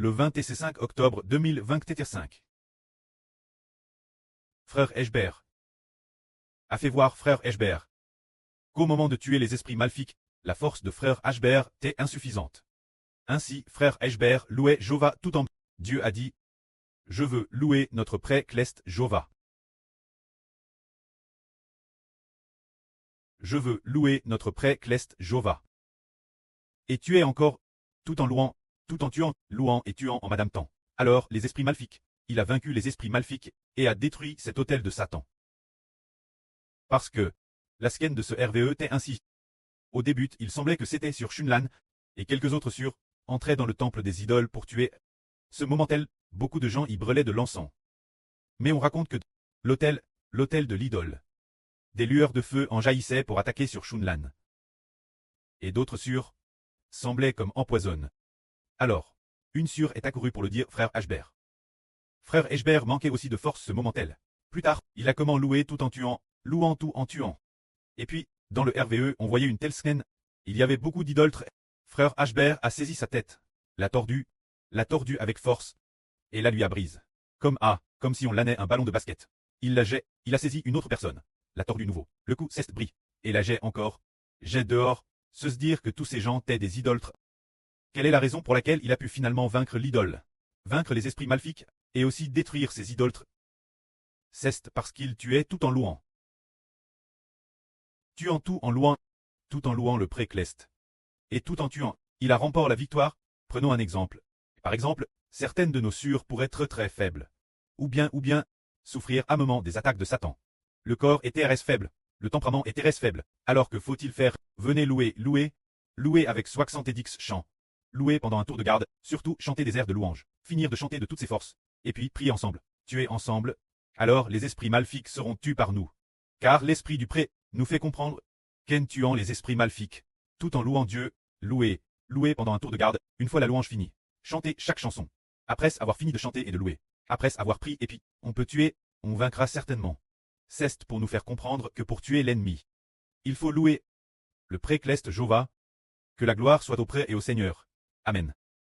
le 25 octobre 2025. Frère Eshbert a fait voir frère Eshbert qu'au moment de tuer les esprits maléfiques, la force de frère Eshbert était insuffisante. Ainsi, frère Eshbert louait Jova tout en... Dieu a dit: je veux louer notre pré-cleste Jova. Je veux louer notre pré-cleste Jova. Et tuer encore, tout en tuant, louant et tuant en madame temps. Alors, les esprits maléfiques. Il a vaincu les esprits maléfiques et a détruit cet autel de Satan. Parce que la skin de ce RVE était ainsi. Au début, il semblait que c'était sur Shunlan, et quelques autres sur, entraient dans le temple des idoles pour tuer. Ce moment-là, beaucoup de gens y brûlaient de l'encens. Mais on raconte que l'autel de l'idole, des lueurs de feu en jaillissaient pour attaquer sur Shunlan. Et d'autres sur semblaient comme empoisonne. Alors, une sûre est accourue pour le dire frère Eshbert. Frère Eshbert manquait aussi de force ce moment-là. Plus tard, il a comment louer tout en tuant, louant tout en tuant. Et puis, dans le RVE, on voyait une telle scène. Il y avait beaucoup d'idolâtres. Frère Eshbert a saisi sa tête, l'a tordue avec force, et la lui a brise. Comme si on lanait un ballon de basket. Il a saisi une autre personne, l'a tordu nouveau. Le coup s'est bris, et la jette encore. Jette dehors, se dire que tous ces gens étaient des idolâtres. Quelle est la raison pour laquelle il a pu finalement vaincre l'idole, vaincre les esprits maléfiques, et aussi détruire ces idolâtres? C'est parce qu'il tuait tout en louant. Tuant tout en louant le pré-cleste. Et tout en tuant, il a remporté la victoire. Prenons un exemple. Par exemple, certaines de nos sûres pourraient être très faibles. Ou bien, souffrir à moment des attaques de Satan. Le corps est terrestre faible, le tempérament est terrestre faible. Alors que faut-il faire? Venez louer avec 70 chants. Louer pendant un tour de garde, surtout chanter des airs de louange. Finir de chanter de toutes ses forces. Et puis prier ensemble, tuer ensemble. Alors les esprits maléfiques seront tués par nous. Car l'esprit du pré nous fait comprendre qu'en tuant les esprits maléfiques, tout en louant Dieu, louer pendant un tour de garde, une fois la louange finie. Chanter chaque chanson. Après avoir fini de chanter et de louer. Après avoir prié et puis, on peut tuer, on vaincra certainement. C'est pour nous faire comprendre que pour tuer l'ennemi, il faut louer le pré-cleste Jova. Que la gloire soit au pré et au Seigneur. Amen.